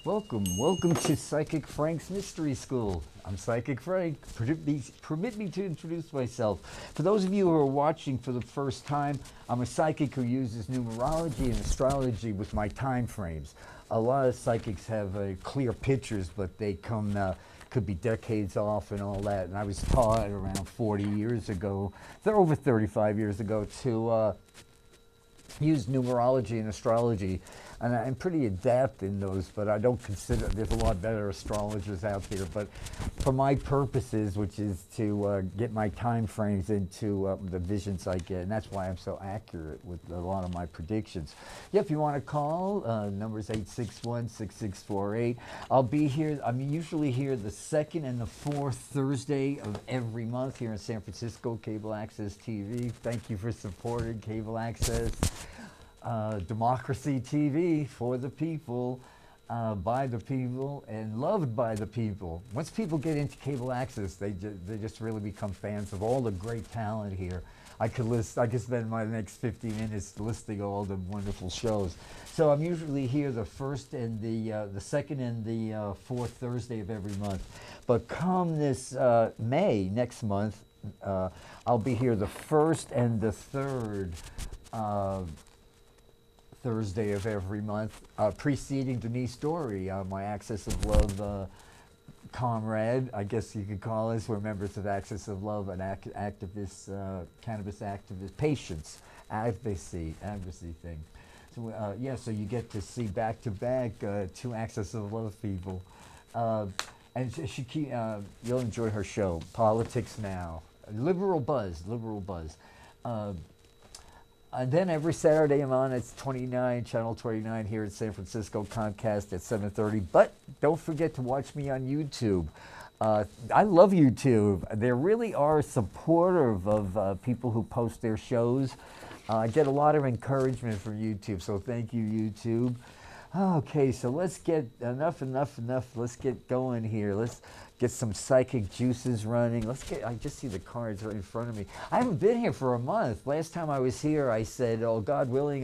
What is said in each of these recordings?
Welcome to Psychic Frank's Mystery School. I'm Psychic Frank. Permit me to introduce myself. For those of you who are watching for the first time, I'm a psychic who uses numerology and astrology with my time frames. A lot of psychics have clear pictures, but they could be decades off and all that. And I was taught around 40 years ago, over 35 years ago, to use numerology and astrology, and I'm pretty adept in those, but I don't consider, there's a lot better astrologers out there, but for my purposes, which is to get my time frames into the visions I get, and that's why I'm so accurate with a lot of my predictions. Yeah, if you want to call, number's 861-6648. I'll be here, I'm usually here the second and the fourth Thursday of every month here in San Francisco, Cable Access TV. Thank you for supporting Cable Access. Democracy TV, for the people, by the people, and loved by the people. Once people get into cable access, they just really become fans of all the great talent here. I could spend my next 50 minutes listing all the wonderful shows. So I'm usually here the first and the second and the fourth Thursday of every month. But come this May, next month, I'll be here the first and the third Thursday of every month, preceding Denise Story, my Axis of Love comrade, I guess you could call us. We're members of Axis of Love, an activist, cannabis activist, patients, advocacy thing. So yeah, so you get to see back-to-back two Axis of Love people. And you'll enjoy her show, Politics Now. Liberal buzz. And then every Saturday I'm on, it's channel 29 here in San Francisco, Comcast at 7:30. But don't forget to watch me on YouTube. I love YouTube. They really are supportive of people who post their shows. I get a lot of encouragement from YouTube, so thank you, YouTube. Okay, so let's get enough. Let's get going here. Let's get some psychic juices running. I just see the cards right in front of me. I haven't been here for a month. Last time I was here, I said, oh, God willing,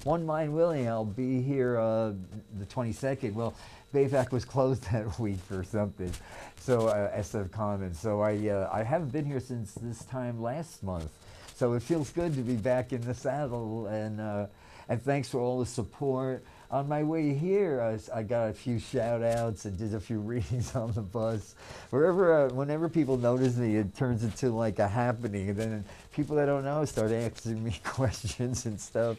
one mind willing, I'll be here the 22nd. Well, Bayfac was closed that week or something, so SF Commons. So I haven't been here since this time last month. So it feels good to be back in the saddle, and thanks for all the support. On my way here, I got a few shout-outs and did a few readings on the bus. Whenever people notice me, it turns into like a happening, and then people that don't know start asking me questions and stuff.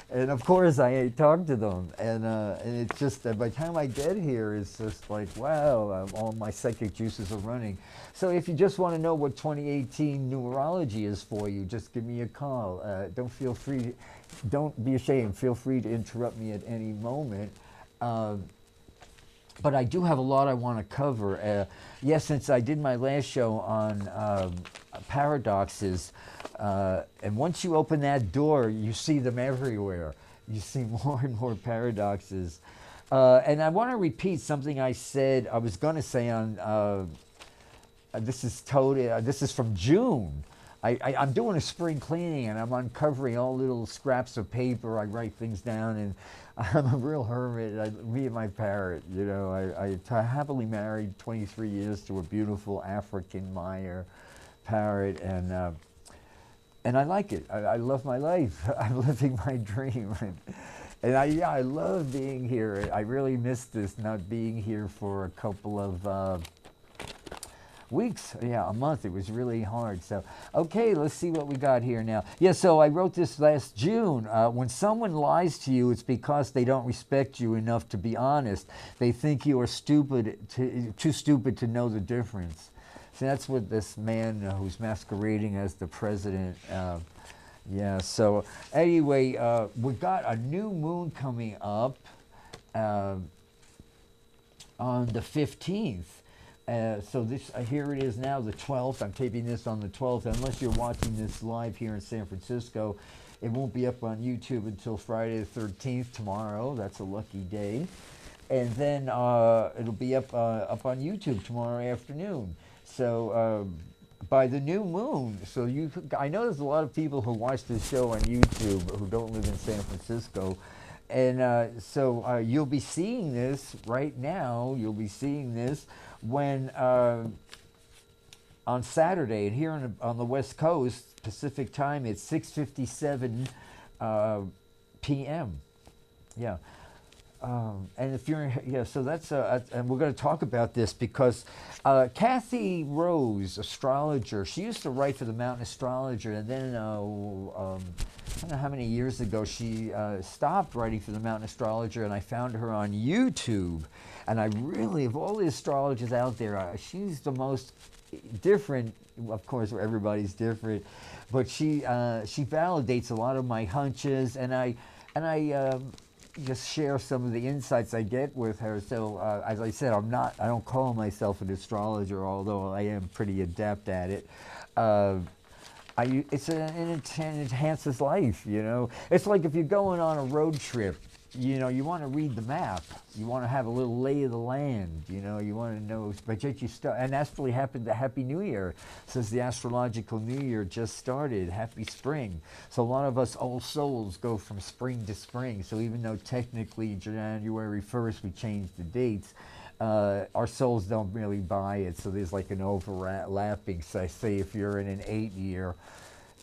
And of course, I talk to them, and it's just by the time I get here, it's just like, wow, all my psychic juices are running. So if you just want to know what 2018 numerology is for you, just give me a call. Don't be ashamed. Feel free to interrupt me at any moment. But I do have a lot I want to cover. Yes, since I did my last show on paradoxes, and once you open that door, you see them everywhere. You see more and more paradoxes. And I want to repeat something I was going to say on, this is from June. I'm doing a spring cleaning, and I'm uncovering all little scraps of paper. I write things down, and I'm a real hermit. Me and my parrot, you know. I happily married 23 years to a beautiful African Meyer parrot, and I like it. I love my life. I'm living my dream, and I love being here. I really miss this, not being here for a couple of weeks, yeah, a month. It was really hard. So, okay, let's see what we got here now. Yeah, so I wrote this last June. When someone lies to you, it's because they don't respect you enough to be honest. They think you are too stupid to know the difference. So that's what this man who's masquerading as the president. Yeah. So anyway, we've got a new moon coming up on the 15th. So here it is now, the 12th. I'm taping this on the 12th. Unless you're watching this live here in San Francisco, it won't be up on YouTube until Friday the 13th, tomorrow. That's a lucky day. And then it'll be up on YouTube tomorrow afternoon. So by the new moon. So I know there's a lot of people who watch this show on YouTube who don't live in San Francisco. And so you'll be seeing this right now. You'll be seeing this when on Saturday, and here on the West Coast, Pacific time, it's 6:57 p.m. Yeah. And if you're, yeah, so that's, and we're going to talk about this because Kathy Rose, astrologer, she used to write for the Mountain Astrologer, and then I don't know how many years ago she stopped writing for the Mountain Astrologer, and I found her on YouTube. And I really, of all the astrologers out there, she's the most different. Of course, everybody's different, but she validates a lot of my hunches, and I just share some of the insights I get with her. So as I said, I don't call myself an astrologer, although I am pretty adept at it. It enhances life, you know. It's like if you're going on a road trip, you know, you want to read the map. You want to have a little lay of the land, you know. You want to know, but yet you start, and that's really happened. The Happy New Year, since the astrological New Year just started. Happy spring. So a lot of us old souls go from spring to spring. So even though technically January 1st we changed the dates, our souls don't really buy it. So there's like an overlapping. So I say if you're in an 8-year,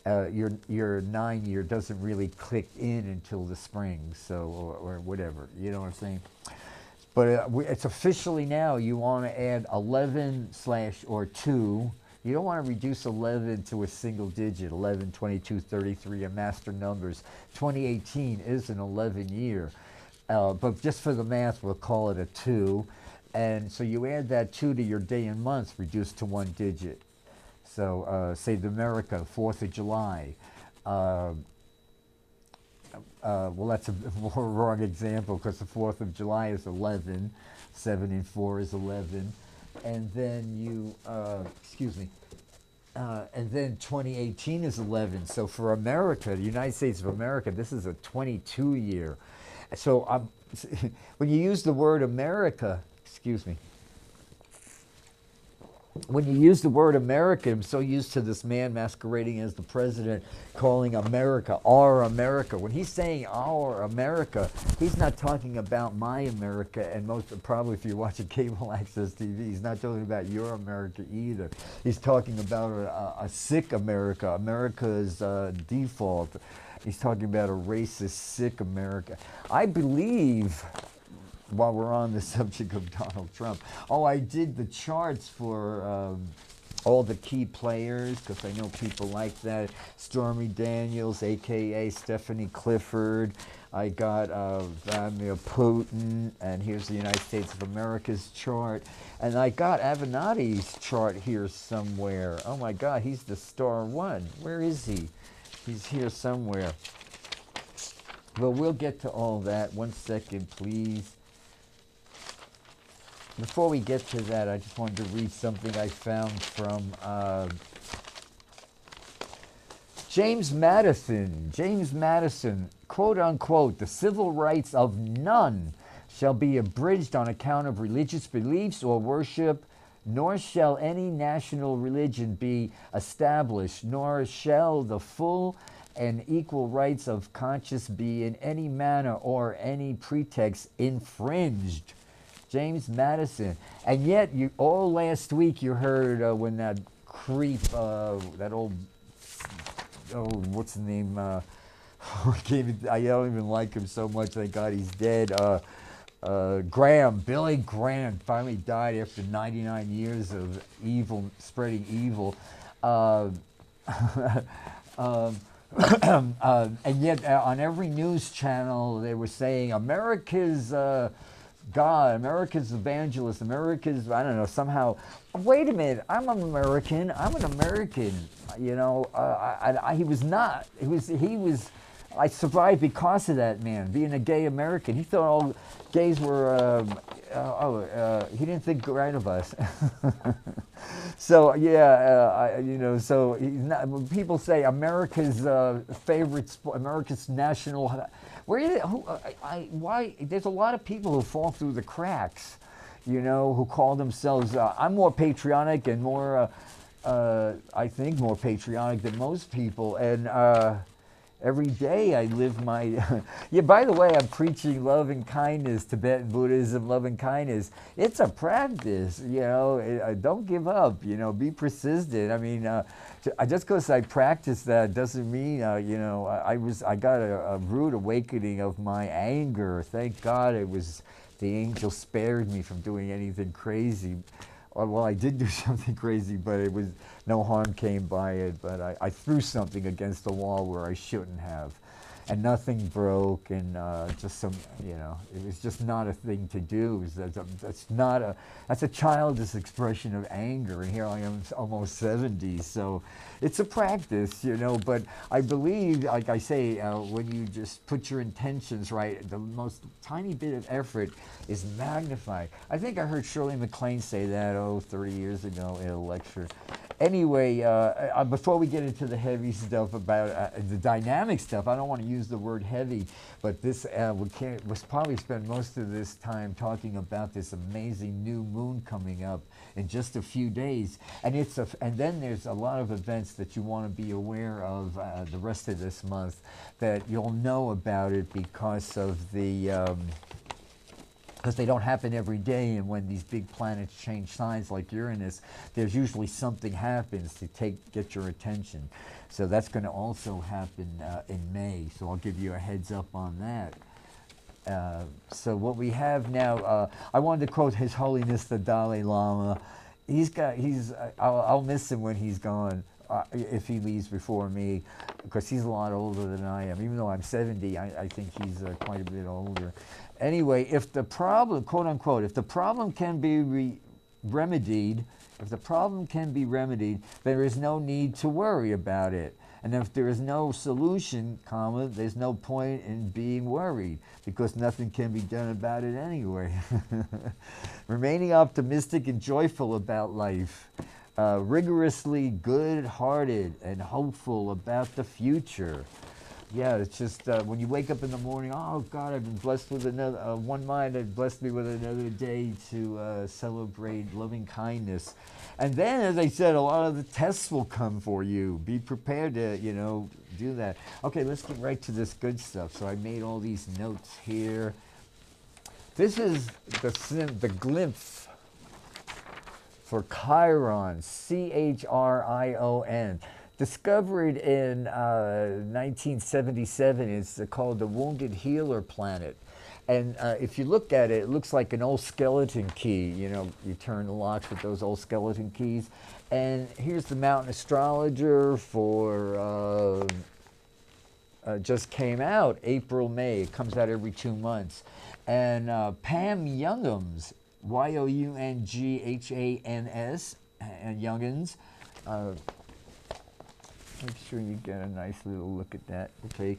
your 9-year doesn't really click in until the spring, so or whatever, you know what I'm saying. But it's officially now. You want to add 11/or 2. You don't want to reduce 11 to a single digit. 11, 22, 33 are master numbers. 2018 is an 11 year, but just for the math, we'll call it a 2. And so you add that 2 to your day and month, reduced to 1 digit. So, say the America, 4th of July. Well, that's a wrong example because the 4th of July is 11. 7 and 4 is 11. And then you, and then 2018 is 11. So for America, the United States of America, this is a 22 year. So when you use the word America, when you use the word America, I'm so used to this man masquerading as the president, calling America our America. When he's saying our America, he's not talking about my America, and probably if you're watching cable access TV, he's not talking about your America either. He's talking about a sick America. America's default. He's talking about a racist, sick America. I believe, while we're on the subject of Donald Trump, I did the charts for all the key players, because I know people like that. Stormy Daniels, a.k.a. Stephanie Clifford. I got Vladimir Putin, and here's the United States of America's chart. And I got Avenatti's chart here somewhere. Oh my God, he's the star one. Where is he? He's here somewhere. Well, we'll get to all that. 1 second, please. Before we get to that, I just wanted to read something I found from James Madison. James Madison, quote unquote, "The civil rights of none shall be abridged on account of religious beliefs or worship, nor shall any national religion be established, nor shall the full and equal rights of conscience be in any manner or any pretext infringed." James Madison. And yet, all last week you heard when that creep, that old, what's the name? I don't even like him so much. Thank God he's dead. Billy Graham, finally died after 99 years of evil, spreading evil. And yet, on every news channel, they were saying America's God, America's evangelist, America's, I don't know, somehow. Wait a minute, I'm an American. You know, he was not. He was. I survived because of that man, being a gay American. He thought all gays were. He didn't think right of us. So yeah, you know. So he's not, when people say America's favorite sport, America's national. Why? There's a lot of people who fall through the cracks, you know, who call themselves. I'm more patriotic and more I think, more patriotic than most people. And every day I live my... yeah, by the way, I'm preaching love and kindness, Tibetan Buddhism, love and kindness. It's a practice, you know. Don't give up, you know, be persistent. I mean, just because I practice that doesn't mean, you know, I got a rude awakening of my anger. Thank God it was... the angel spared me from doing anything crazy. Well, I did do something crazy, but it was no harm came by it. But I threw something against the wall where I shouldn't have, and nothing broke. And just some, you know, it was just not a thing to do. That's a childish expression of anger. And here I am, almost 70. So it's a practice, you know. But I believe, like I say, when you just put your intentions right, the most tiny bit of effort is magnified. I think I heard Shirley MacLaine say that, 30 years ago in a lecture. Anyway, before we get into the heavy stuff about the dynamic stuff, I don't want to use the word heavy, but this we'll probably spend most of this time talking about this amazing new moon coming up in just a few days, and then there's a lot of events that you want to be aware of the rest of this month that you'll know about it because of the because they don't happen every day, and when these big planets change signs like Uranus, there's usually something happens to get your attention. So that's going to also happen in May, so I'll give you a heads up on that. So what we have now, I wanted to quote His Holiness the Dalai Lama. I'll miss him when he's gone, if he leaves before me, because he's a lot older than I am. Even though I'm 70, I think he's quite a bit older. Anyway, if the problem, quote unquote, if the problem can be remedied, there is no need to worry about it. And if there is no solution, there's no point in being worried, because nothing can be done about it anyway. Remaining optimistic and joyful about life. Rigorously good-hearted and hopeful about the future. Yeah, it's just when you wake up in the morning, oh God, I've been blessed with another, one mind had blessed me with another day to celebrate loving kindness. And then, as I said, a lot of the tests will come for you. Be prepared to, you know, do that. Okay, let's get right to this good stuff. So I made all these notes here. This is the glimpse for Chiron, Chiron. Discovered in 1977, it's called the Wounded Healer planet. And if you look at it, it looks like an old skeleton key. You know, you turn the locks with those old skeleton keys. And here's the Mountain Astrologer for, just came out, April, May. It comes out every 2 months. And Pam Youngham's, Younghans, and Youngans, make sure you get a nice little look at that. Okay.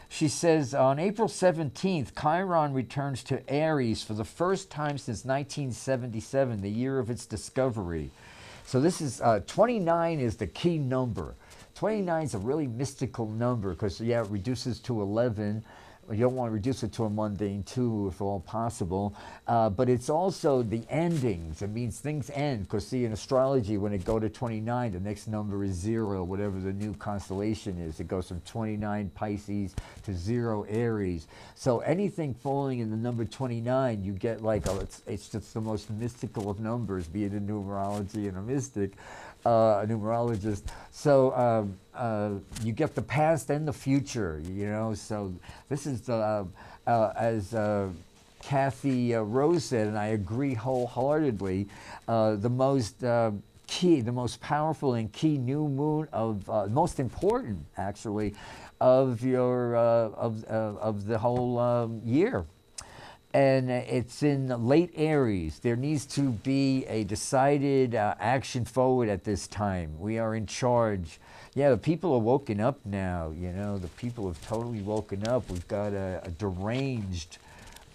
She says, on April 17th, Chiron returns to Aries for the first time since 1977, the year of its discovery. So this is, 29 is the key number. 29 is a really mystical number because, yeah, it reduces to 11. You don't want to reduce it to a mundane 2 if all possible, but it's also the endings. It means things end, because see, in astrology, when it goes to 29, the next number is 0, whatever the new constellation is. It goes from 29 Pisces to 0 Aries. So anything falling in the number 29, you get like, it's just the most mystical of numbers, be it in numerology and a mystic. A numerologist. So you get the past and the future, you know. So this is, as Kathy Rose said, and I agree wholeheartedly, the most key, the most powerful and key new moon of, most important actually, of your, of the whole year. And it's in late Aries. There needs to be a decided action forward at this time. We are in charge. Yeah, the people are woken up now, you know. The people have totally woken up. We've got a deranged,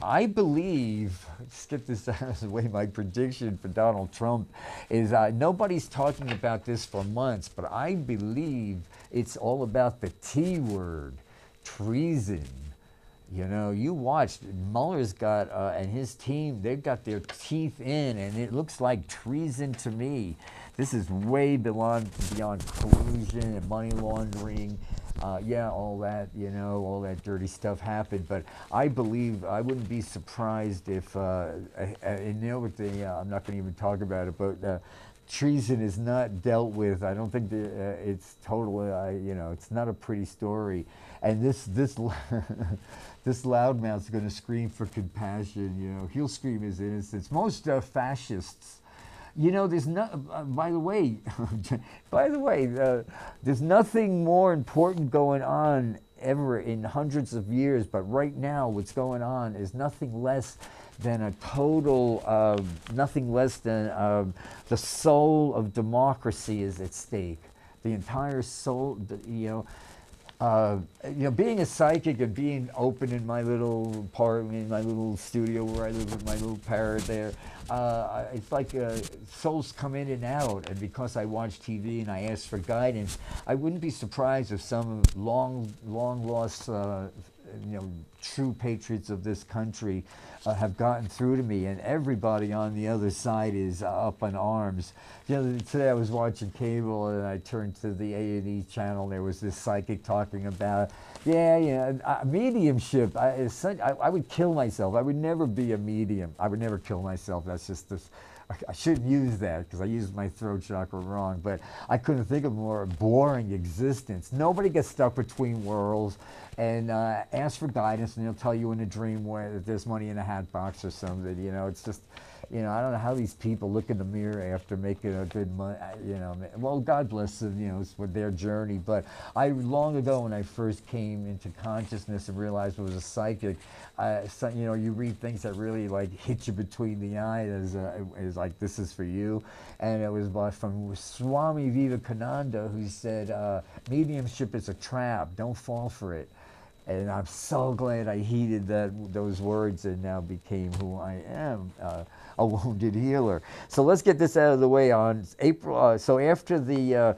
I believe, let's get this out of the way, my prediction for Donald Trump is nobody's talking about this for months, but I believe it's all about the T word, treason. You know, you watched, Mueller's got, and his team, they've got their teeth in, and it looks like treason to me. This is way beyond collusion and money laundering. Yeah, all that, you know, all that dirty stuff happened. But I believe, I wouldn't be surprised if, and you know what I'm not going to even talk about it, but treason is not dealt with. I don't think it's totally, you know, it's not a pretty story. And this this loudmouth's going to scream for compassion. You know, he'll scream his innocence. Most fascists, you know, there's no. By the way, there's nothing more important going on ever in hundreds of years. But right now, what's going on is nothing less than a total, nothing less than the soul of democracy is at stake. The entire soul, you know, being a psychic and being open in my little apartment, in my little studio where I live with my little parrot there, it's like souls come in and out. And because I watch TV and I ask for guidance, I wouldn't be surprised if some long lost, you know, true patriots of this country have gotten through to me, and everybody on the other side is up in arms. You know, today I was watching cable and I turned to the A&E channel. There was this psychic talking about, mediumship. I would kill myself. I would never be a medium. I would never kill myself. That's just this. I shouldn't use that because I used my throat chakra wrong, but I couldn't think of a more boring existence. Nobody gets stuck between worlds, and ask for guidance and they'll tell you in a dream where there's money in a hat box or something. You know, it's just, you know, I don't know how these people look in the mirror after making a good money, you know, well, God bless them, you know, it's for their journey. But long ago when I first came into consciousness and realized I was a psychic, so, you know, you read things that really like hit you between the eyes as like, this is for you. And it was from Swami Vivekananda, who said, mediumship is a trap, don't fall for it. And I'm so glad I heeded those words and now became who I am, a wounded healer. So let's get this out of the way. On April, so after the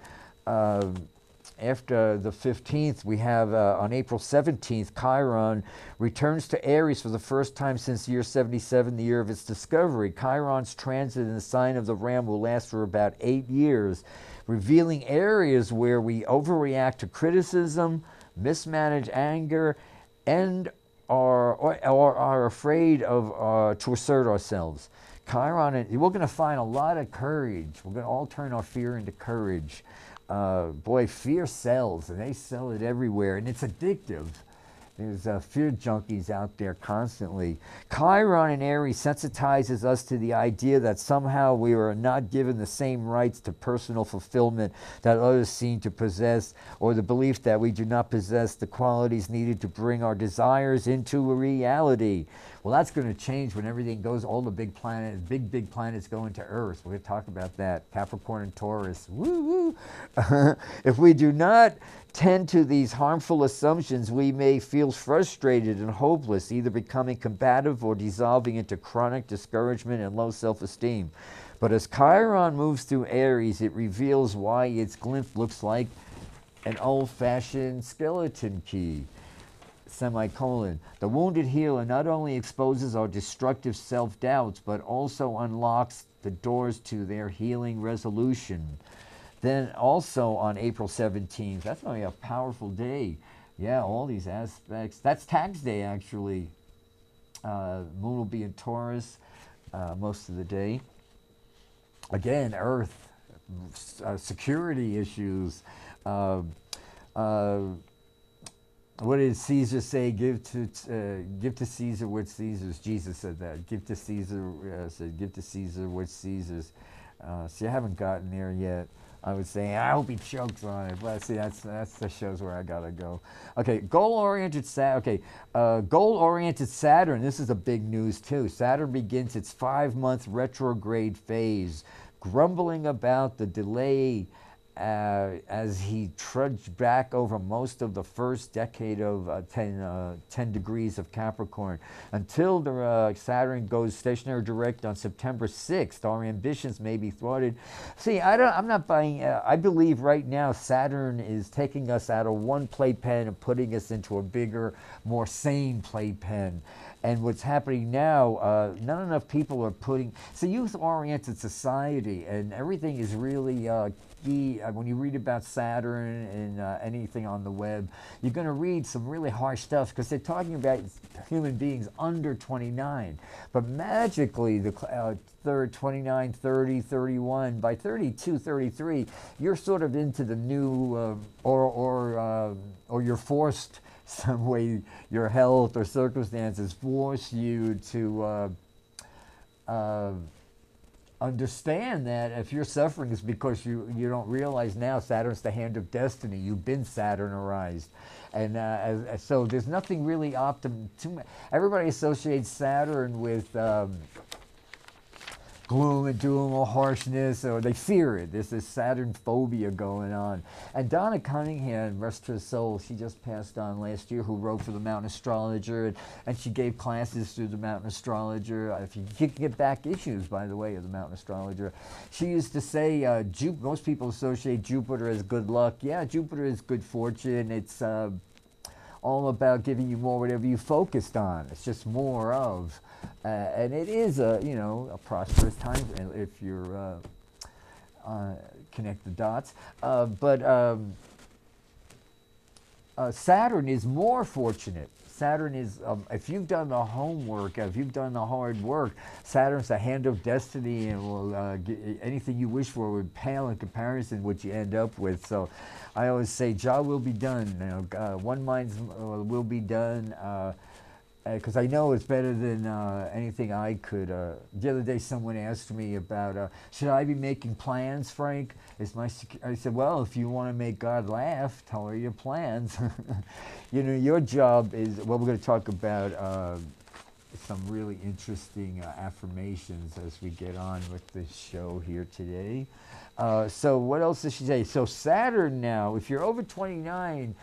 15th, we have on April 17th, Chiron returns to Aries for the first time since year 77, the year of its discovery. Chiron's transit in the sign of the Ram will last for about 8 years, revealing areas where we overreact to criticism, mismanage anger, and are afraid of to assert ourselves. Chiron, we're going to find a lot of courage. We're going to all turn our fear into courage. Boy, fear sells, and they sell it everywhere, and it's addictive. There's fear junkies out there constantly. Chiron in Aries sensitizes us to the idea that somehow we are not given the same rights to personal fulfillment that others seem to possess, or the belief that we do not possess the qualities needed to bring our desires into a reality. Well, that's going to change when everything goes, all the big planets, big planets go into Earth. We're going to talk about that. Capricorn and Taurus. Woo woo. If we do not tend to these harmful assumptions, we may feel frustrated and hopeless, either becoming combative or dissolving into chronic discouragement and low self-esteem. But as Chiron moves through Aries, it reveals why its glint looks like an old-fashioned skeleton key. Semicolon. The wounded healer not only exposes our destructive self-doubts, but also unlocks the doors to their healing resolution. Then also on April 17th, that's going to be a powerful day. Yeah, all these aspects. That's Tax Day, actually. Moon will be in Taurus most of the day. Again, Earth, security issues. What did Caesar say? Give to Caesar what's Caesar's. Jesus said that. Give to Caesar what's Caesar's. See, I haven't gotten there yet. I would say, I hope he chokes on it. But see, that's the shows where I gotta go. Okay, goal-oriented Saturn. This is a big news too. Saturn begins its 5-month retrograde phase, grumbling about the delay as he trudged back over most of the first decade of 10 degrees of Capricorn, until the Saturn goes stationary direct on September 6th. Our ambitions may be thwarted. See, I'm not buying. I believe right now Saturn is taking us out of one playpen and putting us into a bigger, more sane playpen. And what's happening now, not enough people are putting. It's a youth-oriented society, and everything is really key. When you read about Saturn and anything on the web, you're going to read some really harsh stuff, because they're talking about human beings under 29. But magically, the 29, 30, 31, by 32, 33, you're sort of into the new, or you're forced some way, your health or circumstances force you to understand that if you're suffering, it's because you don't realize now Saturn's the hand of destiny. You've been Saturnarized. And so there's nothing really everybody associates Saturn with gloom and doom or harshness, or they fear it. There's this Saturn phobia going on. And Donna Cunningham, rest her soul, she just passed on last year, who wrote for the Mountain Astrologer, and she gave classes through the Mountain Astrologer. If you can get back issues, by the way, of the Mountain Astrologer. She used to say, most people associate Jupiter as good luck. Yeah, Jupiter is good fortune. It's all about giving you more whatever you focused on. It's just more of. And it is a prosperous time if you're connect the dots. But Saturn is more fortunate. Saturn is, if you've done the homework, if you've done the hard work, Saturn's the hand of destiny, and will anything you wish for would pale in comparison what you end up with. So I always say, job will be done. One mind's will be done. Because I know it's better than anything I could. The other day someone asked me about, should I be making plans, Frank? I said, well, if you want to make God laugh, tell her your plans. Your job is, well, we're going to talk about some really interesting affirmations as we get on with this show here today. So what else did she say? So Saturn now, if you're over 29,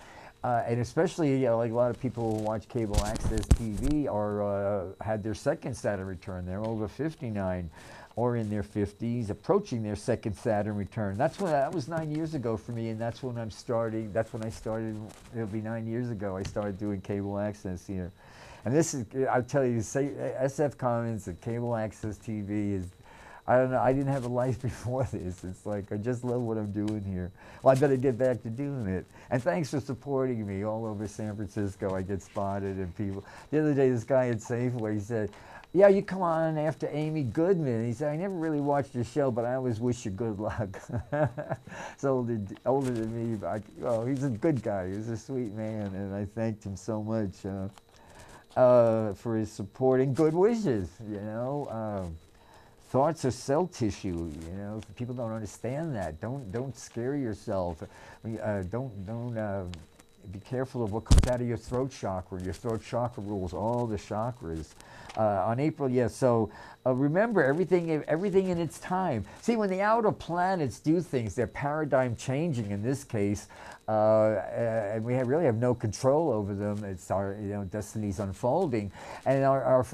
and especially like a lot of people who watch cable access TV or had their second Saturn return, they're over 59 or in their 50s, approaching their second Saturn return. That was 9 years ago for me, and that's when I started, it'll be 9 years ago, I started doing cable access here. And this is, I'll tell you, SF Commons and cable access TV is, I don't know, I didn't have a life before this. It's like, I just love what I'm doing here. Well, I better get back to doing it. And thanks for supporting me all over San Francisco. I get spotted, and people. The other day, this guy at Safeway, he said, yeah, you come on after Amy Goodman. He said, I never really watched your show, but I always wish you good luck. So older than me, but he's a good guy. He's a sweet man, and I thanked him so much for his support and good wishes, Thoughts are cell tissue, People don't understand that. Don't scare yourself. Don't be careful of what comes out of your throat chakra. Your throat chakra rules all the chakras. On April, so remember, everything in its time. See, when the outer planets do things, they're paradigm changing in this case, and we really have no control over them. It's our destiny's unfolding, and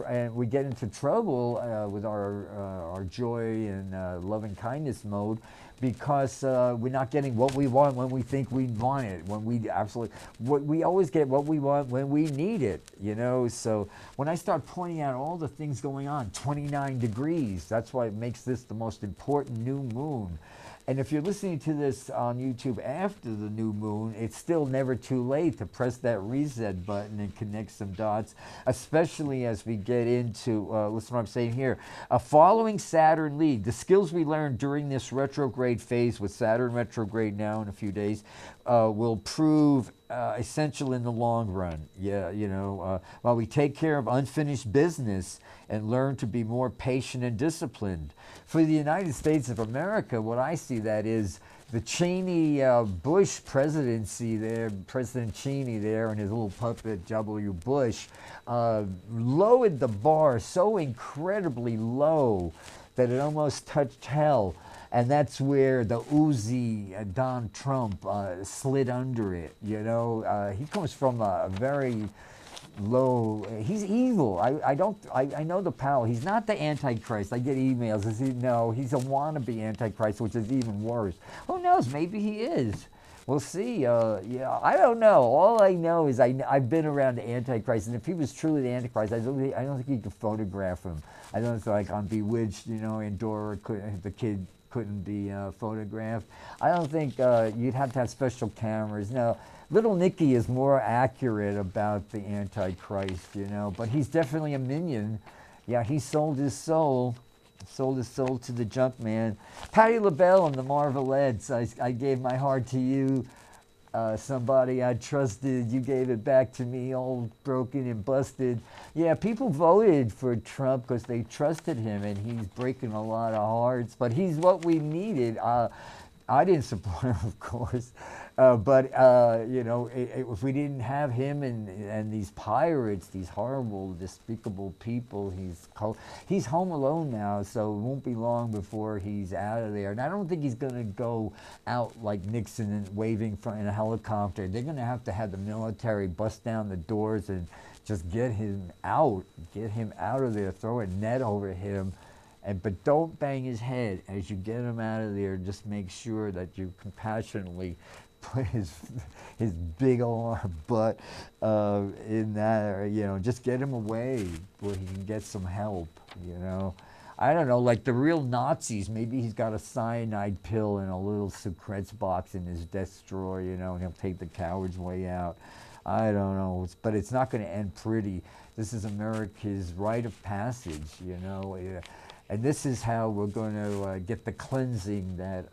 and we get into trouble with our joy and loving kindness mode, because we're not getting what we want when we think we want it. We always get what we want when we need it, So when I start pointing out all the things going on, 29 degrees, that's why it makes this the most important new moon. And if you're listening to this on YouTube after the new moon, it's still never too late to press that reset button and connect some dots, especially as we get into, listen to what I'm saying here, following Saturn lead, the skills we learned during this retrograde phase, with Saturn retrograde now in a few days, will prove essential in the long run. While we take care of unfinished business and learn to be more patient and disciplined. For the United States of America, what I see that is the Cheney-Bush presidency there, President Cheney there and his little puppet W. Bush, lowered the bar so incredibly low that it almost touched hell. And that's where the Uzi, Don Trump, slid under it. You know, he comes from a very low. He's evil. I know the power. He's not the Antichrist. I get emails. No, he's a wannabe Antichrist, which is even worse. Who knows? Maybe he is. We'll see. Yeah, I don't know. All I know is I've been around the Antichrist, and if he was truly the Antichrist, I don't think you could photograph him. I don't think, like on Bewitched, you know, and Dora, the kid couldn't be photographed. I don't think you'd have to have special cameras. No, Little Nicky is more accurate about the Antichrist, you know, but he's definitely a minion. Yeah, he sold his soul. Sold his soul to the junk man. Patti LaBelle and the Marvelettes. I gave my heart to you. Somebody I trusted, you gave it back to me, all broken and busted. Yeah, people voted for Trump because they trusted him, and he's breaking a lot of hearts. But he's what we needed. I didn't support him, of course, but you know, if we didn't have him and these pirates, these horrible, despicable people, he's home alone now, so it won't be long before he's out of there. And I don't think he's going to go out like Nixon and waving in a helicopter. They're going to have the military bust down the doors and just get him out of there, throw a net over him. But don't bang his head as you get him out of there. Just make sure that you compassionately put his big old butt in that, you know, just get him away where he can get some help, you know. I don't know, like the real Nazis, maybe he's got a cyanide pill in a little Sucrets box in his desk drawer, you know, and he'll take the coward's way out. I don't know, but it's not going to end pretty. This is America's rite of passage, you know. And this is how we're going to get the cleansing that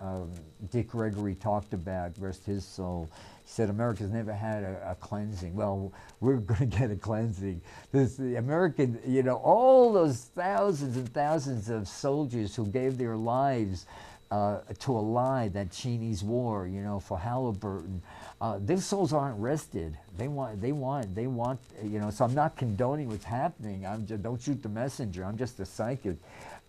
Dick Gregory talked about, rest his soul. He said America's never had a cleansing. Well, we're going to get a cleansing. The American, you know, all those thousands and thousands of soldiers who gave their lives to a lie, that Cheney's war, you know, for Halliburton, their souls aren't rested. They want, you know, so I'm not condoning what's happening. Don't shoot the messenger. I'm just a psychic.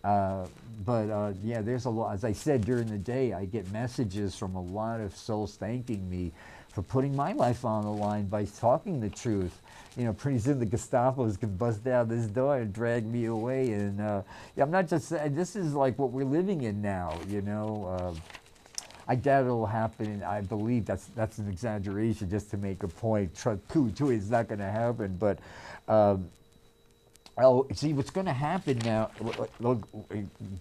Yeah, there's a lot. As I said during the day, I get messages from a lot of souls thanking me for putting my life on the line by talking the truth. You know, pretty soon the Gestapo's can bust down this door and drag me away. And yeah, I'm not just saying, this is like what we're living in now, you know. I doubt it'll happen. I believe that's an exaggeration just to make a point. It's not going to happen, but oh, see, what's going to happen now, look,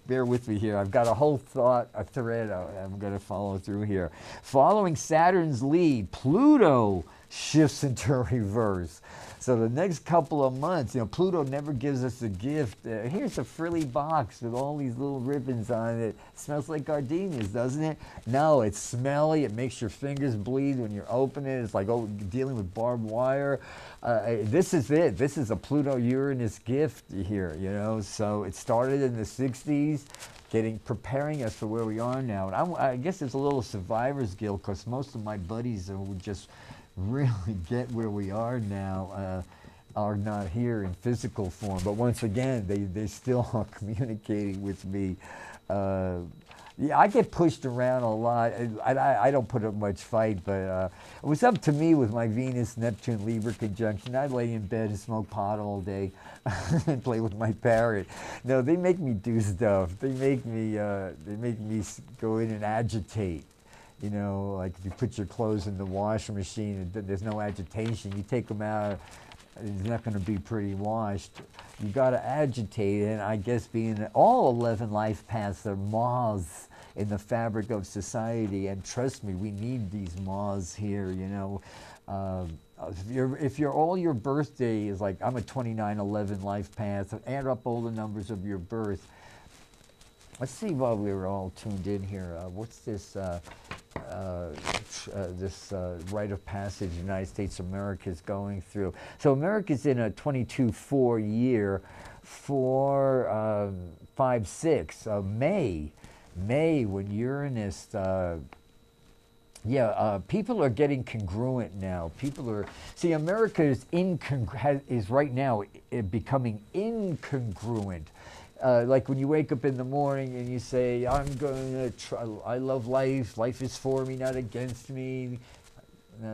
bear with me here. I've got a whole thread I'm going to follow through here. Following Saturn's lead, Pluto shifts into reverse. So the next couple of months, you know, Pluto never gives us a gift. Here's a frilly box with all these little ribbons on it. Smells like gardenias, doesn't it? No, it's smelly. It makes your fingers bleed when you open it. It's like, oh, dealing with barbed wire. This is it. This is a Pluto-Uranus gift here, you know. So it started in the 60s, preparing us for where we are now. And I guess it's a little survivor's guilt because most of my buddies who just really get where we are now are not here in physical form, but once again they still are communicating with me. Yeah, I get pushed around a lot. I don't put up much fight, but it was up to me with my Venus Neptune Libra conjunction. I'd lay in bed and smoke pot all day and play with my parrot. No, they make me do stuff. They make me go in and agitate. You know, like if you put your clothes in the washing machine and there's no agitation, you take them out, it's not going to be pretty washed. You got to agitate it, and I guess being all 11 life paths are moths in the fabric of society, and trust me, we need these moths here, you know. If all your birthday is like, I'm a 2911 life path, add up all the numbers of your birth. Let's see while we're all tuned in here. What's this rite of passage the United States of America is going through? So America's in a 22-4 year, 4, 5, 6 of May, when Uranus. People are getting congruent now. See, America is right now becoming incongruent. like when you wake up in the morning and you say, I'm going to try, I love life, life is for me, not against me.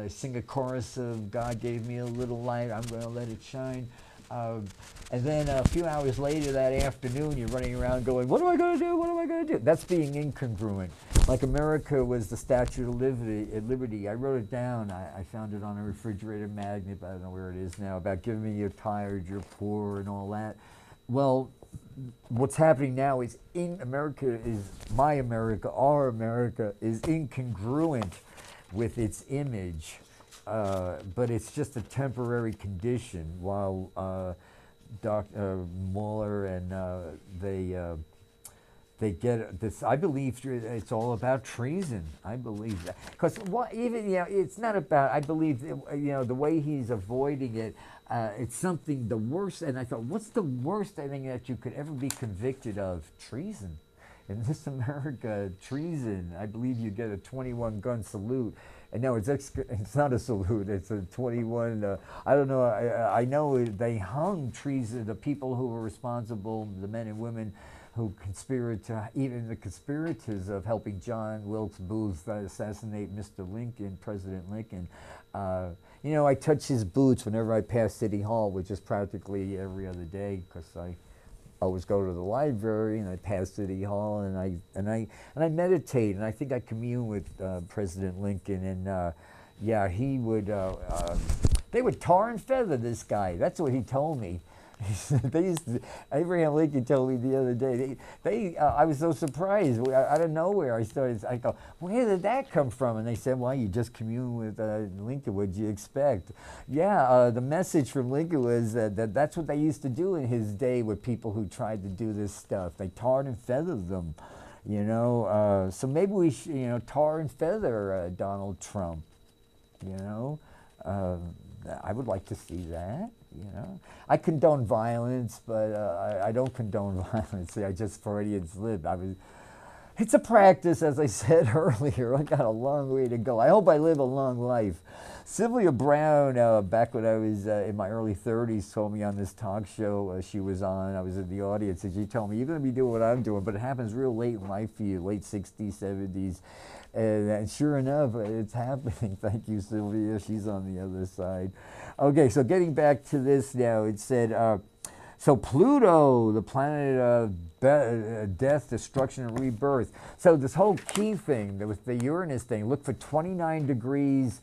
Sing a chorus of God gave me a little light, I'm going to let it shine. And then a few hours later that afternoon, you're running around going, what am I going to do? What am I going to do? That's being incongruent. Like America was the Statue of Liberty. I wrote it down. I found it on a refrigerator magnet, but I don't know where it is now, about giving me you're tired, you're poor, and all that. Well, what's happening now is my America, our America, is incongruent with its image. But it's just a temporary condition while Dr. Mueller and they get this. I believe it's all about treason. I believe that because even it's not about. I believe the way he's avoiding it. It's something the worst. And I thought, what's the worst thing that you could ever be convicted of? Treason. In this America, treason. I believe you get a 21 gun salute. And no, it's not a salute. It's a 21. I don't know. I know they hung treason. The people who were responsible, the men and women who even the conspirators of helping John Wilkes Booth assassinate Mr. Lincoln, President Lincoln. I touch his boots whenever I pass City Hall, which is practically every other day, because I always go to the library and I pass City Hall and I meditate, and I think I commune with President Lincoln, and he would they would tar and feather this guy. That's what he told me. Abraham Lincoln told me the other day. I was so surprised. Out of nowhere, I go, where did that come from? And they said, well, you just commune with Lincoln. What'd you expect? Yeah, the message from Lincoln was that's what they used to do in his day with people who tried to do this stuff. They tarred and feathered them, So maybe we should, tar and feather Donald Trump, I would like to see that. I condone violence, but I don't condone violence. I just Freudians live. It's a practice, as I said earlier. I got a long way to go. I hope I live a long life. Sylvia Brown, back when I was in my early 30s, told me on this talk show she was on, I was in the audience, and she told me, you're going to be doing what I'm doing, but it happens real late in life for you, late 60s, 70s. And sure enough, it's happening. Thank you, Sylvia. She's on the other side. Okay, so getting back to this now, it said, so Pluto, the planet of death, destruction, and rebirth. So this whole key thing with the Uranus thing, look for 29 degrees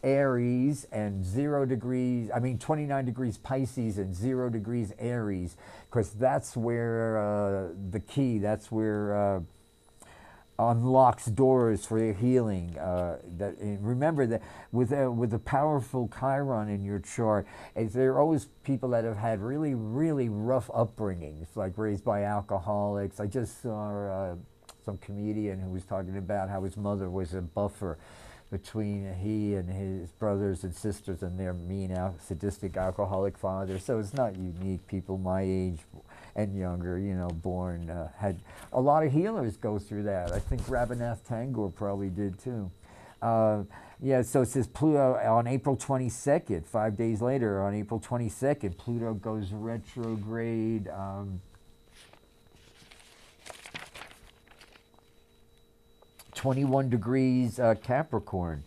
Aries and 29 degrees Pisces and 0 degrees Aries, because that's where the key, that's where unlocks doors for your healing. Remember that with a powerful Chiron in your chart, there are always people that have had really, really rough upbringings, like raised by alcoholics. I just saw some comedian who was talking about how his mother was a buffer between he and his brothers and sisters and their mean, sadistic alcoholic father. So it's not unique. People my age and younger, born, had a lot of healers go through that. I think Rabindranath Tagore probably did too. So it says Pluto on April 22nd, 5 days later, on April 22nd, Pluto goes retrograde. 21 degrees Capricorn.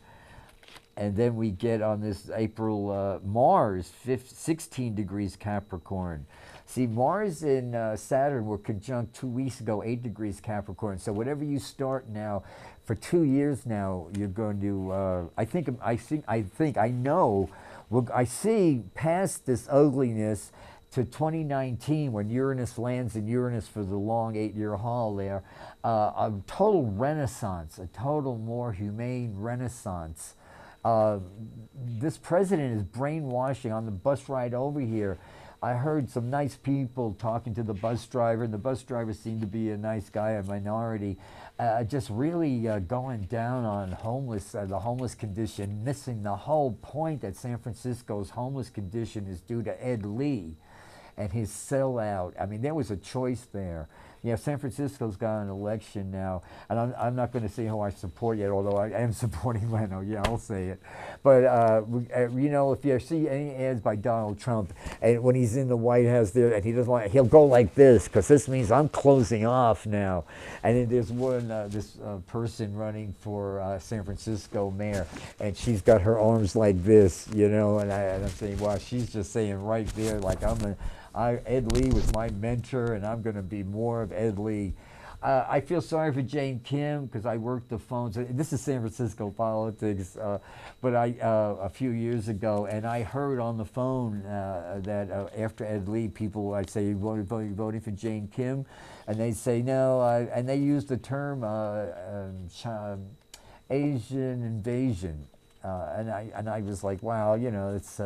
And then we get on this April, Mars, 16 degrees Capricorn. See, Mars and Saturn were conjunct 2 weeks ago, 8 degrees Capricorn. So whatever you start now, for 2 years now, you're going to, I see past this ugliness to 2019, when Uranus lands in Uranus for the long 8-year haul there, a total renaissance, a total more humane renaissance. This president is brainwashing. On the bus ride over here, I heard some nice people talking to the bus driver, and the bus driver seemed to be a nice guy, a minority, just really going down on the homeless condition, missing the whole point that San Francisco's homeless condition is due to Ed Lee and his sellout. I mean, there was a choice there. Yeah, San Francisco's got an election now, and I'm not going to say who I support yet, although I am supporting Leno. Yeah, I'll say it. But you know, if you see any ads by Donald Trump, and when he's in the White House there, and he doesn't want, he'll go like this because this means I'm closing off now. And then there's this person running for San Francisco mayor, and she's got her arms like this, you know, and I'm saying, wow, she's just saying right there, like Ed Lee was my mentor, and I'm going to be more of Ed Lee. I feel sorry for Jane Kim because I worked the phones. This is San Francisco politics, but a few years ago, and I heard on the phone that after Ed Lee, people, I'd say, you voting for Jane Kim, and they say no, and they use the term Asian invasion, and I was like, wow, you know, it's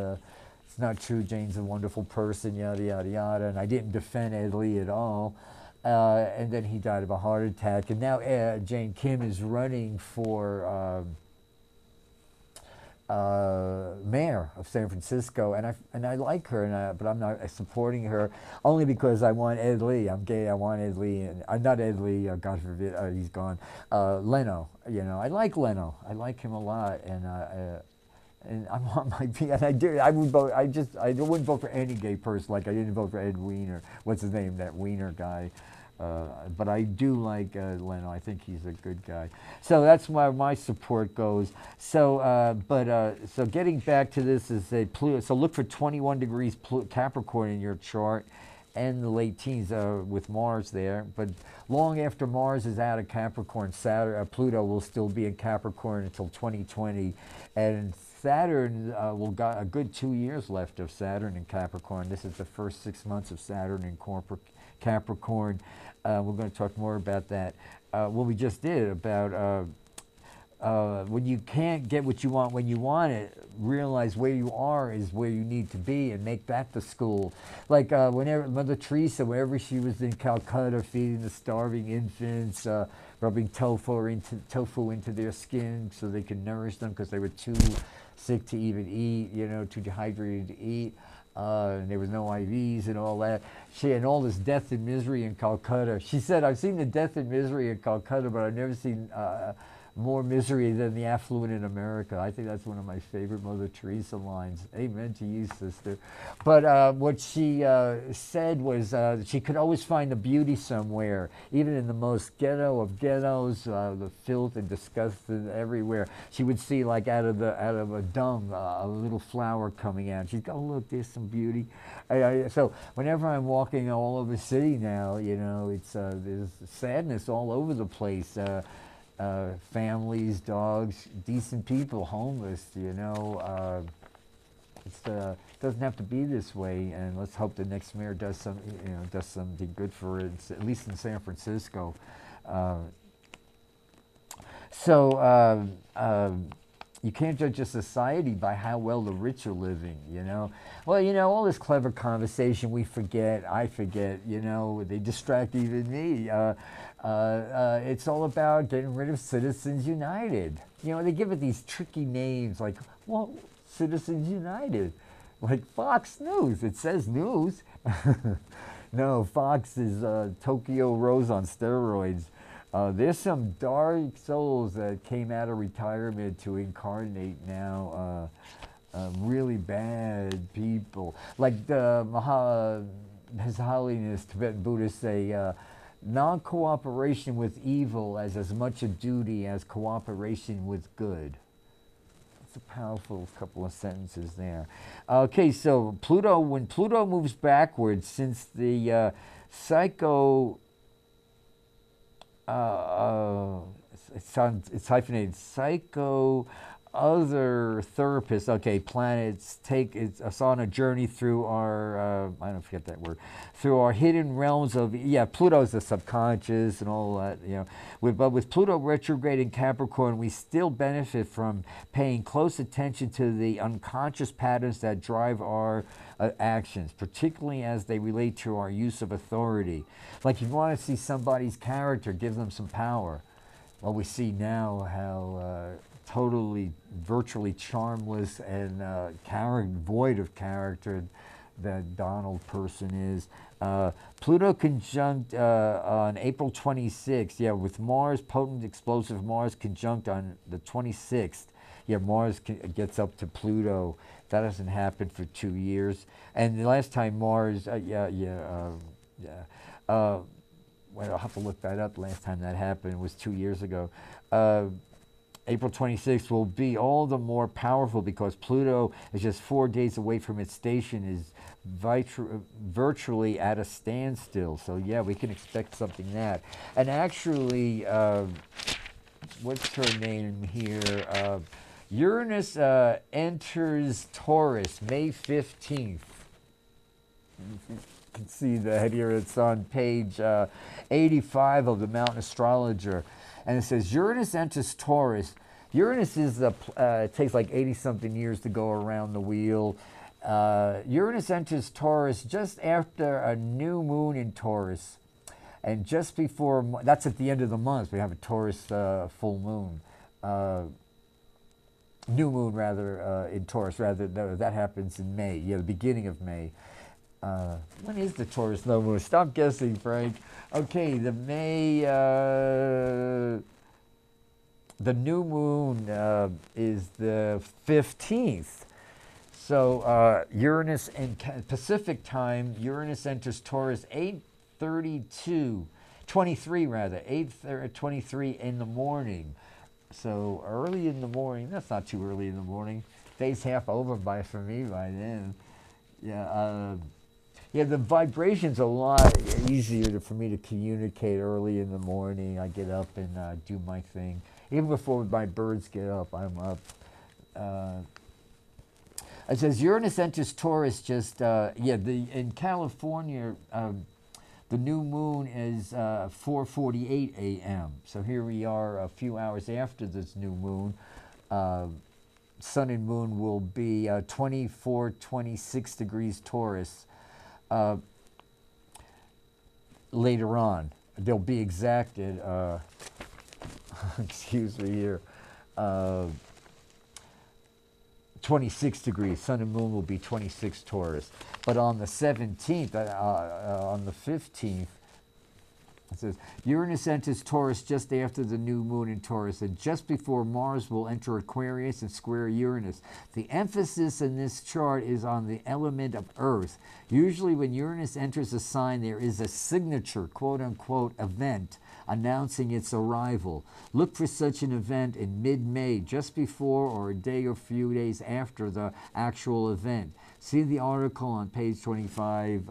not true. Jane's a wonderful person, yada yada yada, and I didn't defend Ed Lee at all. And then he died of a heart attack, and now Jane Kim is running for mayor of San Francisco, and I like her, but I'm not supporting her only because I want Ed Lee. I'm gay. I want Ed Lee, and I'm not Ed Lee. God forbid, he's gone. Leno, you know, I like Leno. I like him a lot, and I want my and I do. I would vote. I wouldn't vote for any gay person. Like I didn't vote for Ed Weiner. What's his name? That Weiner guy. But I do like Leno. I think he's a good guy. So that's where my support goes. So, so getting back to this is a Pluto. So look for 21 degrees Capricorn in your chart, and the late teens with Mars there. But long after Mars is out of Capricorn, Pluto will still be in Capricorn until 2020, and Saturn will got a good 2 years left of Saturn in Capricorn. This is the first 6 months of Saturn in Capricorn. We're going to talk more about that. What we just did about when you can't get what you want when you want it, realize where you are is where you need to be, and make that the school. Like whenever Mother Teresa, wherever she was in Calcutta, feeding the starving infants, rubbing tofu into their skin so they could nourish them because they were too sick to even eat, you know, too dehydrated to eat. And there was no IVs and all that. And all this death and misery in Calcutta. She said, I've seen the death and misery in Calcutta, but I've never seen more misery than the affluent in America. I think that's one of my favorite Mother Teresa lines. Amen to you, sister. But what she said was she could always find the beauty somewhere, even in the most ghetto of ghettos, the filth and disgust everywhere. She would see, like out of a dung, a little flower coming out. She'd go, oh, look, there's some beauty. So whenever I'm walking all over the city now, you know, it's there's sadness all over the place. Families, dogs, decent people, homeless, you know. It doesn't have to be this way, and let's hope the next mayor does something good for it, at least in San Francisco. You can't judge a society by how well the rich are living, you know. Well, you know, all this clever conversation I forget, you know, they distract even me. It's all about getting rid of Citizens United. You know, they give it these tricky names like, well, Citizens United. Like Fox News, it says news. No, Fox is Tokyo Rose on steroids. There's some dark souls that came out of retirement to incarnate now. Really bad people. Like His Holiness Tibetan Buddhists say, non-cooperation with evil is as much a duty as cooperation with good. It's a powerful couple of sentences there. Okay, so when Pluto moves backwards, since the it's hyphenated, other therapists, okay, planets it's on a journey through our, I don't forget that word, through our hidden realms of, Pluto's the subconscious and all that, you know. But with Pluto retrograde in Capricorn, we still benefit from paying close attention to the unconscious patterns that drive our actions, particularly as they relate to our use of authority. Like if you want to see somebody's character, give them some power. Well, we see now how totally, virtually charmless and void of character that Donald person is. Pluto conjunct on April 26th. Yeah, with Mars, potent explosive Mars conjunct on the 26th. Yeah, Mars gets up to Pluto. That doesn't happen for 2 years. And the last time Mars, well, I'll have to look that up. Last time that happened was 2 years ago. April 26th will be all the more powerful because Pluto is just 4 days away from its station, is virtually at a standstill. So yeah, we can expect something that. And actually, what's her name here? Uranus enters Taurus May 15th. You can see that here. It's on page 85 of the Mountain Astrologer. And it says Uranus enters Taurus. Uranus is it takes like 80-something years to go around the wheel. Uranus enters Taurus just after a new moon in Taurus. And just before, that's at the end of the month, we have a Taurus full moon. New moon, rather, in Taurus. Rather, that happens in May. Yeah, the beginning of May. When is the Taurus new moon? Stop guessing, Frank. Okay, the new moon is the 15th. So Uranus in Pacific time, Uranus enters Taurus 8:23 rather, 8:23 in the morning. So early in the morning. That's not too early in the morning. Day's half over for me by then. Yeah. Yeah, the vibration's a lot easier for me to communicate early in the morning. I get up and do my thing. Even before my birds get up, I'm up. It says Uranus enters Taurus just, in California, the new moon is 4:48 a.m. So here we are a few hours after this new moon. Sun and moon will be 24-26 degrees Taurus. Later on, they'll be exacted. Excuse me here. 26 degrees. Sun and moon will be 26 Taurus. But on the 17th, on the 15th, it says Uranus enters Taurus just after the new moon in Taurus and just before Mars will enter Aquarius and square Uranus. The emphasis in this chart is on the element of Earth. Usually when Uranus enters a sign, there is a signature, quote-unquote, event announcing its arrival. Look for such an event in mid-May, just before or a day or few days after the actual event. See the article on page 25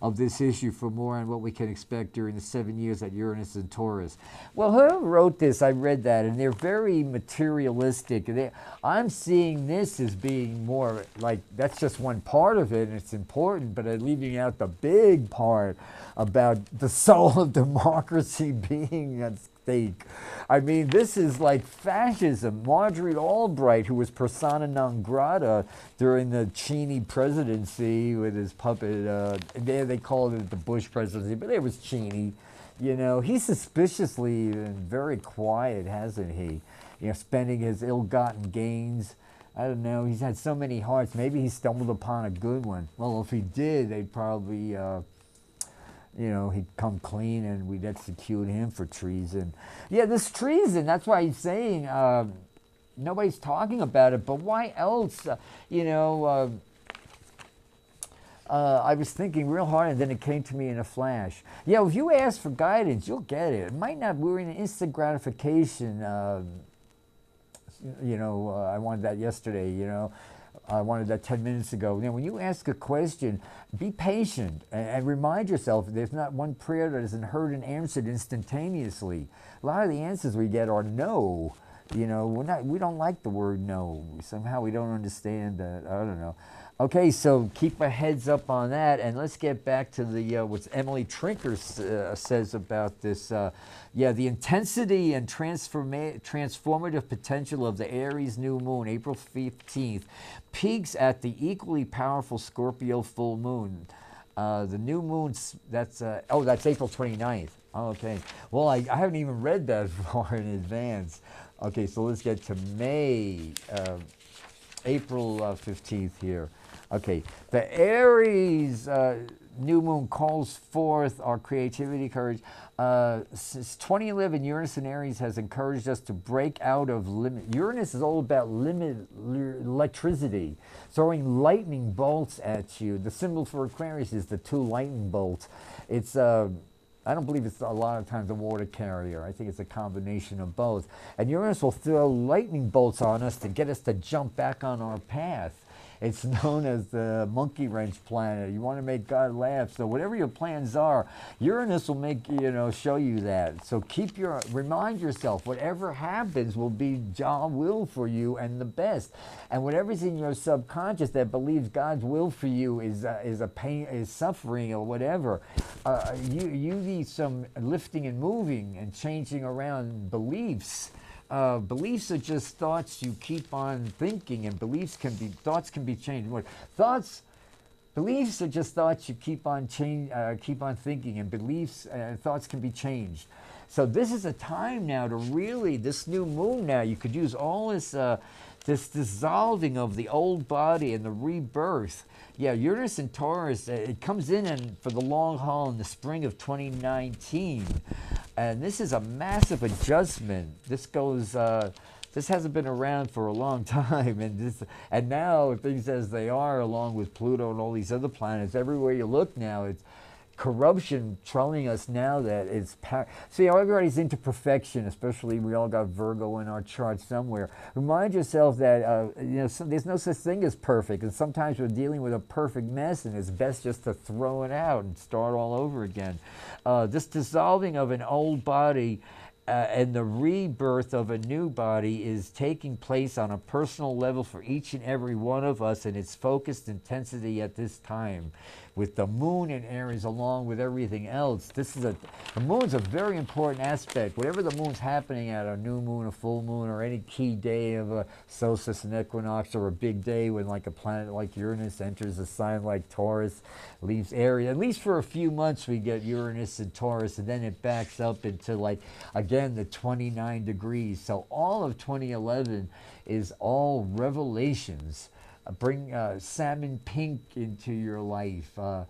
of this issue for more on what we can expect during the 7 years that Uranus in Taurus. Well, whoever wrote this, I read that, and they're very materialistic. I'm seeing this as being more like that's just one part of it, and it's important, but I'm leaving out the big part about the soul of democracy being at stake. I mean, this is like fascism. Marjorie Albright, who was persona non grata during the Cheney presidency with his puppet, they called it the Bush presidency, but it was Cheney. You know, he's suspiciously been very quiet, hasn't he? You know, spending his ill-gotten gains. I don't know, he's had so many hearts. Maybe he stumbled upon a good one. Well, if he did, they'd probably he'd come clean and we'd execute him for treason. Yeah, this treason, that's why he's saying nobody's talking about it, but why else? I was thinking real hard and then it came to me in a flash. Yeah, if you ask for guidance, you'll get it. It might not, we're in an instant gratification. I wanted that yesterday, I wanted that 10 minutes ago. Now, when you ask a question, be patient and remind yourself there's not one prayer that isn't heard and answered instantaneously. A lot of the answers we get are no. We don't like the word no. Somehow we don't understand that. I don't know. Okay, so keep our heads up on that, and let's get back to the what Emily Trinker says about this. The intensity and transformative potential of the Aries New Moon, April 15th, peaks at the equally powerful Scorpio full moon. The new moon, that's April 29th. Oh, okay. Well, I haven't even read that far in advance. Okay, so let's get to April 15th here. Okay, the Aries new moon calls forth our creativity, courage. Since 2011, Uranus in Aries has encouraged us to break out of limit. Uranus is all about electricity, throwing lightning bolts at you. The symbol for Aquarius is the two lightning bolts. It's I don't believe it's a lot of times a water carrier. I think it's a combination of both. And Uranus will throw lightning bolts on us to get us to jump back on our path. It's known as the monkey wrench planet. You want to make God laugh. So whatever your plans are, Uranus will make, show you that. So remind yourself, whatever happens will be God's will for you and the best. And whatever's in your subconscious that believes God's will for you is a pain, is suffering or whatever, you need some lifting and moving and changing around beliefs. Beliefs are just thoughts you keep on thinking, and thoughts can be changed. Beliefs are just thoughts you keep on thinking, and thoughts can be changed. So this is a time now to really, this new moon now, you could use all this dissolving of the old body and the rebirth. Yeah, Uranus and Taurus, it comes in and for the long haul in the spring of 2019. And this is a massive adjustment. This hasn't been around for a long time. And now things as they are, along with Pluto and all these other planets, everywhere you look now, it's corruption telling us now that it's see, everybody's into perfection, especially we all got Virgo in our chart somewhere. Remind yourself that there's no such thing as perfect, and sometimes we're dealing with a perfect mess, and it's best just to throw it out and start all over again. This dissolving of an old body and the rebirth of a new body is taking place on a personal level for each and every one of us, and its focused intensity at this time. With the moon in Aries along with everything else, the moon's a very important aspect. Whatever the moon's happening at, a new moon, a full moon, or any key day of a solstice, an equinox, or a big day when like a planet like Uranus enters a sign like Taurus, leaves Aries. At least for a few months we get Uranus and Taurus, and then it backs up into again the 29 degrees. So all of 2011 is all revelations. Bring salmon pink into your life. I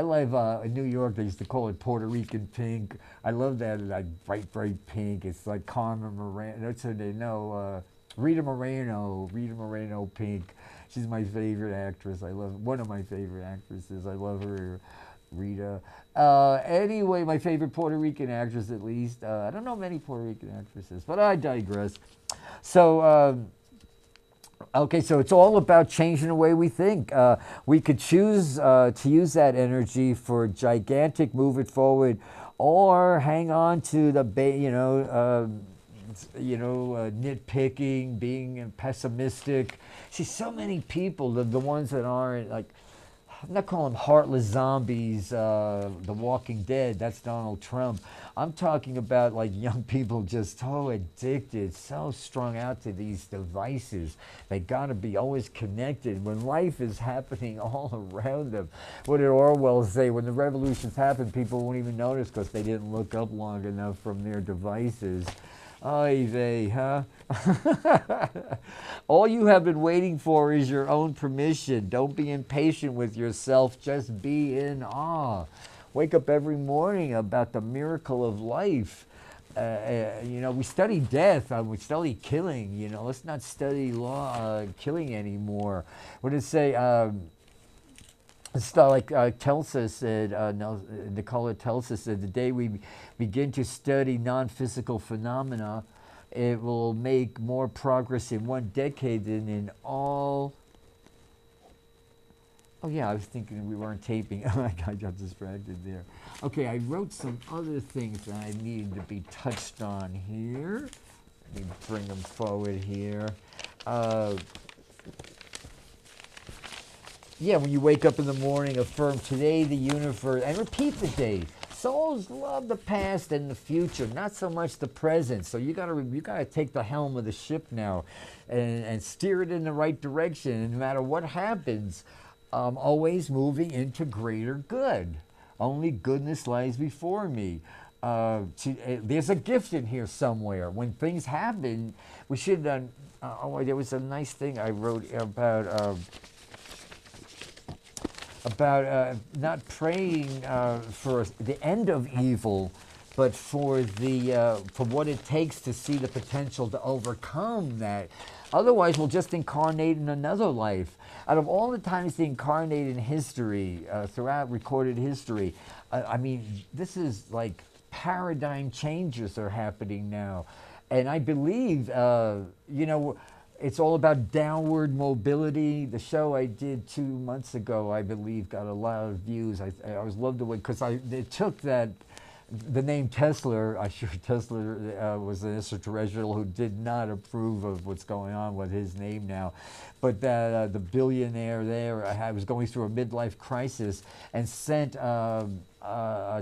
love in New York, they used to call it Puerto Rican pink. I love that bright pink. It's like Carmen Moreno. That's her name. No, Rita Moreno pink. She's my favorite actress. I love one of my favorite actresses. I love her, Rita. Anyway, my favorite Puerto Rican actress, at least. I don't know many Puerto Rican actresses, but I digress. So. Okay, so it's all about changing the way we think. We could choose to use that energy for gigantic move it forward, or hang on to the nitpicking, being pessimistic. See, so many people, the ones that aren't I'm not calling them heartless zombies, The Walking Dead, that's Donald Trump. I'm talking about young people just so addicted, so strung out to these devices. They gotta be always connected when life is happening all around them. What did Orwell say? When the revolutions happen, people won't even notice because they didn't look up long enough from their devices. Oy vey, huh? All you have been waiting for is your own permission. Don't be impatient with yourself. Just be in awe. Wake up every morning about the miracle of life. We study death. We study killing. Let's not study killing anymore. What did it say? It's like Telsa said, Nikola Telsa said, the day we begin to study non-physical phenomena, it will make more progress in one decade than in all. Oh yeah, I was thinking we weren't taping. I got distracted there. Okay, I wrote some other things that I needed to be touched on here. Let me bring them forward here. Yeah, when you wake up in the morning, affirm today the universe, and repeat the day. Souls love the past and the future, not so much the present. So you gotta take the helm of the ship now, and steer it in the right direction. And no matter what happens, always moving into greater good. Only goodness lies before me. There's a gift in here somewhere. When things happen, we should. There was a nice thing I wrote about. about not praying for the end of evil, but for what it takes to see the potential to overcome that. Otherwise, we'll just incarnate in another life. Out of all the times they incarnate in history, throughout recorded history, I mean, this is like paradigm changes are happening now. And I believe, it's all about downward mobility. The show I did 2 months ago, I believe, got a lot of views. I always loved the way, because it took the name Tesla. I'm sure Tesla was an extraterrestrial who did not approve of what's going on with his name now. But that the billionaire there was going through a midlife crisis and sent a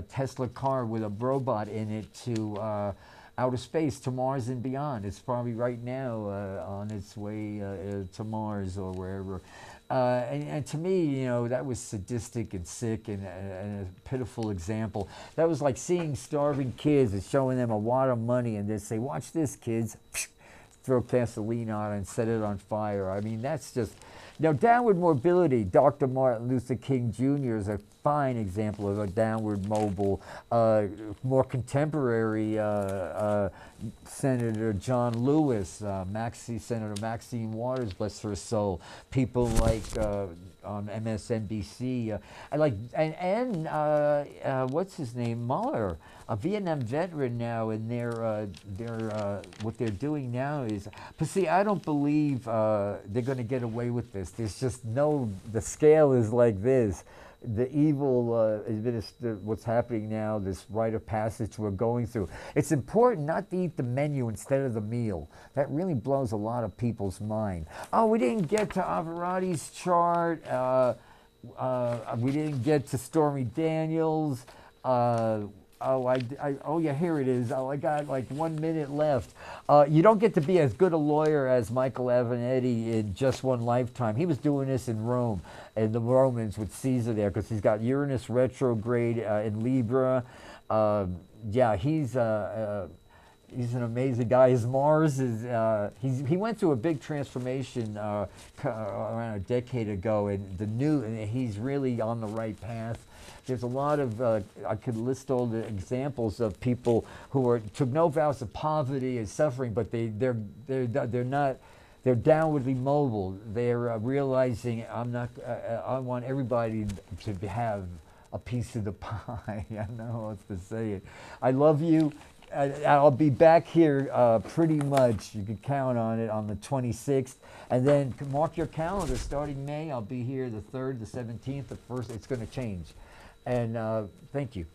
Tesla car with a robot in it to outer space, to Mars and beyond. It's probably right now on its way to Mars or wherever. And to me, that was sadistic and sick and a pitiful example. That was like seeing starving kids and showing them a wad of money and then say, watch this, kids. Throw gasoline on it and set it on fire. I mean, that's just... Now, downward mobility, Dr. Martin Luther King Jr. is a fine example of a downward mobile, more contemporary Senator John Lewis, Senator Maxine Waters, bless her soul, people like on MSNBC, what's his name, Mueller, a Vietnam veteran now, and what they're doing now is, but see, I don't believe they're going to get away with this. There's just the scale is like this. The evil, what's happening now, this rite of passage we're going through. It's important not to eat the menu instead of the meal. That really blows a lot of people's mind. Oh, we didn't get to Averati's chart. We didn't get to Stormy Daniels. Oh yeah, here it is. Oh, I got like 1 minute left. You don't get to be as good a lawyer as Michael Avenatti in just one lifetime. He was doing this in Rome, and the Romans with Caesar there, because he's got Uranus retrograde in Libra. Yeah, he's an amazing guy. His Mars is, he went through a big transformation around a decade ago, and he's really on the right path. There's a lot of, I could list all the examples of people who took no vows of poverty and suffering, but they're downwardly mobile. They're realizing I want everybody to have a piece of the pie. I don't know how else to say it. I love you. I'll be back here pretty much, you can count on it, on the 26th. And then mark your calendar, starting May, I'll be here the 3rd, the 17th, the 1st. It's going to change. And thank you.